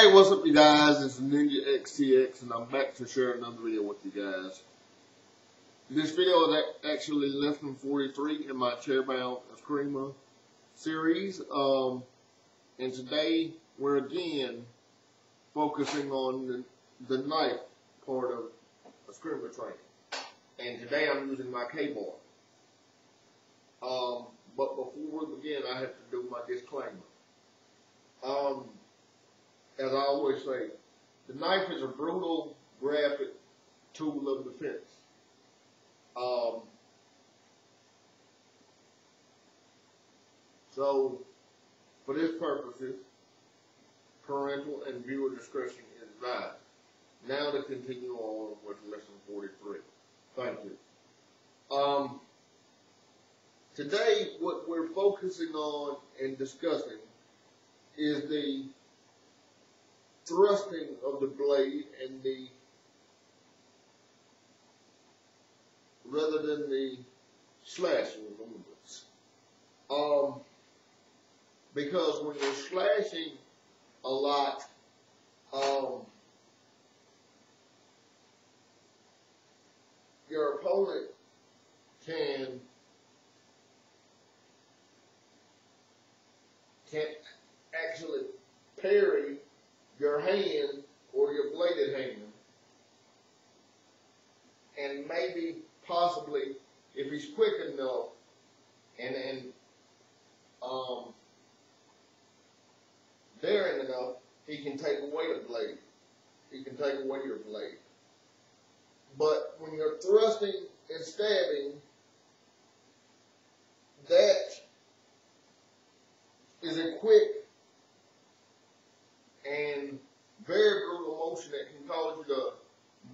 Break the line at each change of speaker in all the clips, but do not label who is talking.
Hey, what's up, you guys? It's Ninja XTX, and I'm back to share another video with you guys. This video is actually lesson 43 in my Chairbound Escrima series. And today we're again focusing on the knife part of Escrima training. And today I'm using my K-bar. But before we begin, I have to do my disclaimer. As I always say, the knife is a brutal, graphic tool of defense. So, for this purposes, parental and viewer discretion is advised. Now to continue on with lesson 43. Thank you. Today, what we're focusing on and discussing is the thrusting of the blade and rather than the slashing movements. Because when you're slashing a lot, your opponent can actually parry your hand or your bladed hand, and maybe possibly, if he's quick enough and daring enough, he can take away the blade. He can take away your blade. But when you're thrusting and stabbing, that is a quick and very brutal motion that can cause you to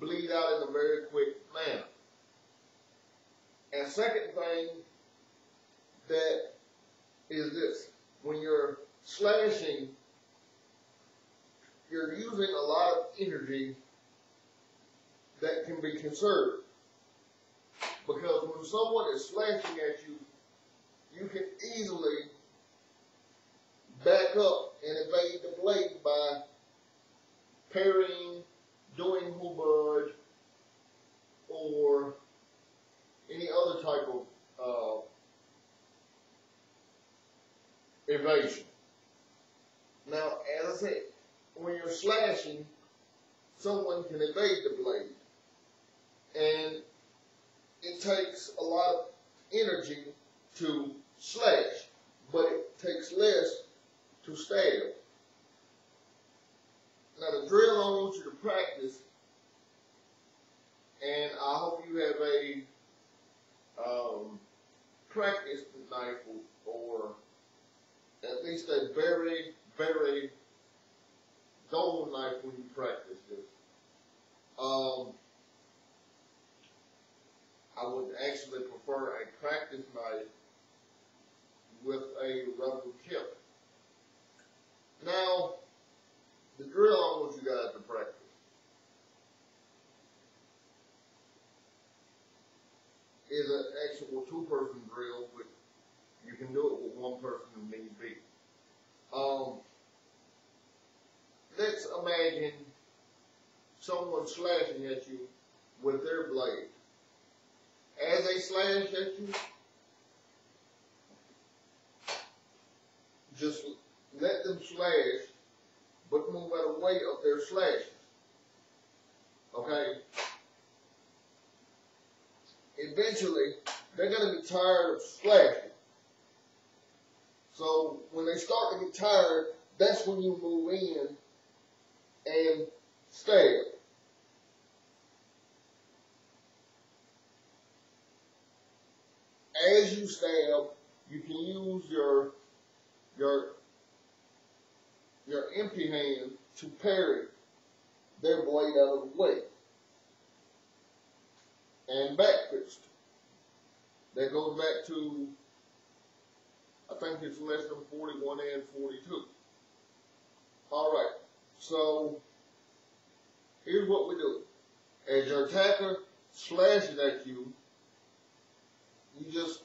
bleed out in a very quick manner. And second thing that is this: when you're slashing, you're using a lot of energy that can be conserved. Because when someone is slashing at you, you can easily back up and evade the blade by parrying, doing hubud, or any other type of evasion. Now, as I said, when you're slashing, someone can evade the blade. And it takes a lot of energy to slash, but it takes less to stab. Now, the drill I want you to practice, and I hope you have a practice knife or at least a very, very dull knife when you practice this. I would actually prefer a practice knife with a rubber tip. Now, the drill I want you guys to practice is an actual two-person drill, but you can do it with one person if need be. Let's imagine someone slashing at you with their blade. As they slash at you, just let them slash, but move out of the way of their slashes. Okay? Eventually, they're going to be tired of slashing. So, when they start to get tired, that's when you move in and stab. As you stab, you can use your empty hand to parry their blade out of the way. And back fist. That goes back to, I think it's lesson 41 and 42. Alright, so here's what we do. As your attacker slashes at you, you just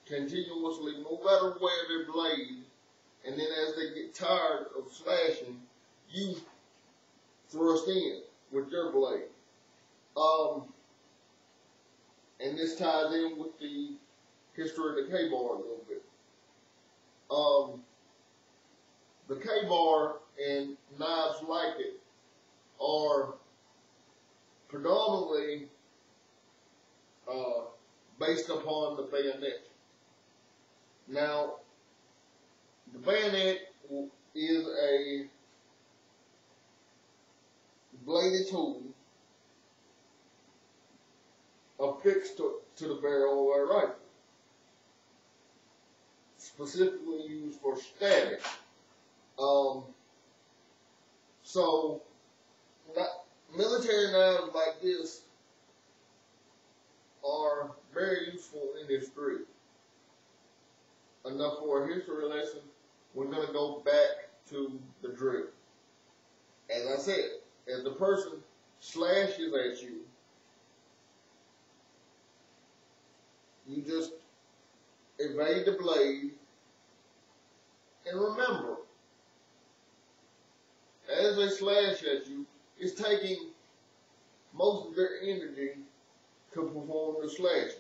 continuously move out of the way of their blade And then as they get tired of slashing, you thrust in with your blade. And this ties in with the history of the K-bar a little bit. The K-bar and knives like it are predominantly based upon the bayonet. Now, the bayonet is a bladed tool affixed to the barrel of a rifle, specifically used for stabbing. So, military knives like this are very useful in this drill. Enough for a history lesson. We're going to go back to the drill. As I said, as the person slashes at you, you just evade the blade. And remember, as they slash at you, it's taking most of their energy to perform the slashes.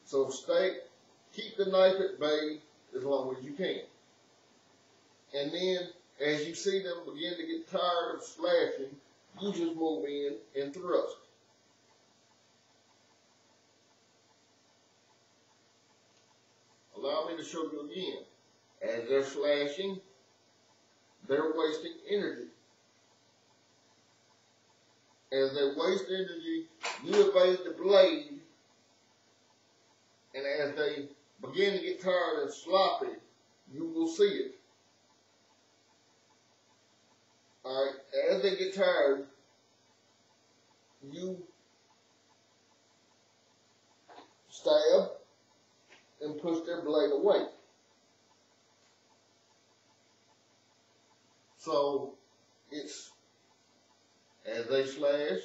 So keep the knife at bay as long as you can. And then, as you see them begin to get tired of slashing, you just move in and thrust. Allow me to show you again. As they're slashing, they're wasting energy. As they waste energy, you evade the blade, and as they begin to get tired and sloppy, you will see it. Alright, as they get tired, you stab and push their blade away. So, it's as they slash,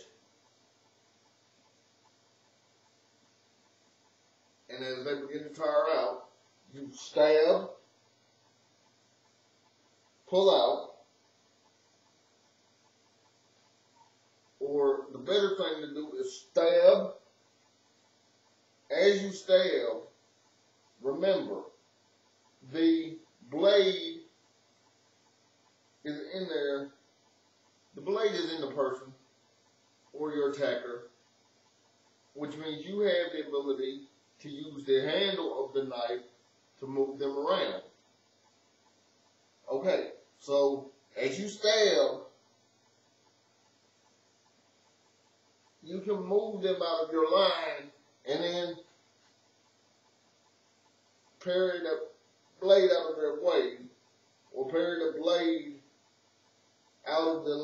and as they begin to tire out, you stab, pull out, or the better thing to do is stab. As you stab, remember, the blade is in there. The blade is in the person or your attacker, which means you have the ability to use the handle of the knife to move them around. Okay, so as you stab, you can move them out of your line and then parry the blade out of their way, or parry the blade out of the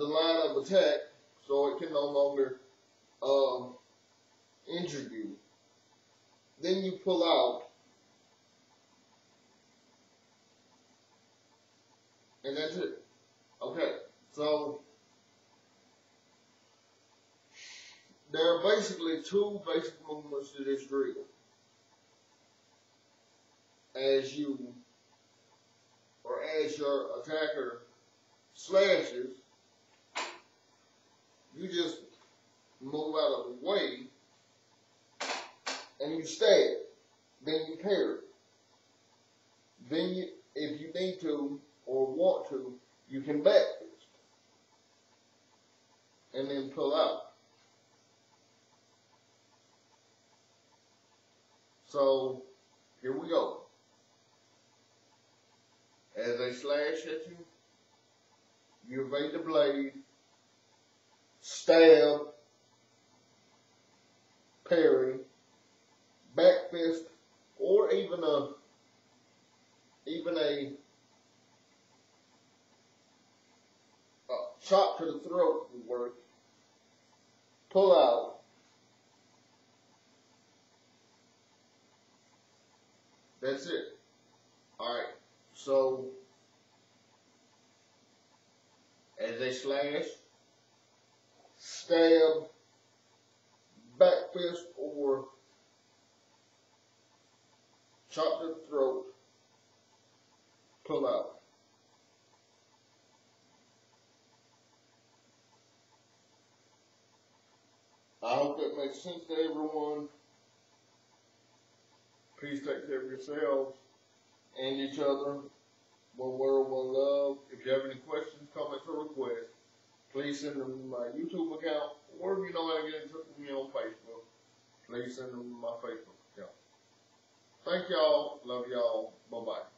line of attack, so it can no longer injure you. Then you pull out, and that's it. Okay, so there are basically two basic movements to this drill. As your attacker slashes, you just move out of the way and you stab. Then you parry. Then you, if you need to or want to, you can back fist and then pull out. So here we go. As they slash at you, you evade the blade, stab, parry, back fist, or even a chop to the throat would work. Pull out. That's it. Alright, so as they slash, stab, back fist, or chopped at the throat, pull out. I hope that makes sense to everyone. Please take care of yourselves and each other. One world, one love. If you have any questions, comments, or requests, please send them to my YouTube account, or if you know how to get in touch with me on Facebook, please send them to my Facebook account. Thank y'all. Love y'all. Bye-bye.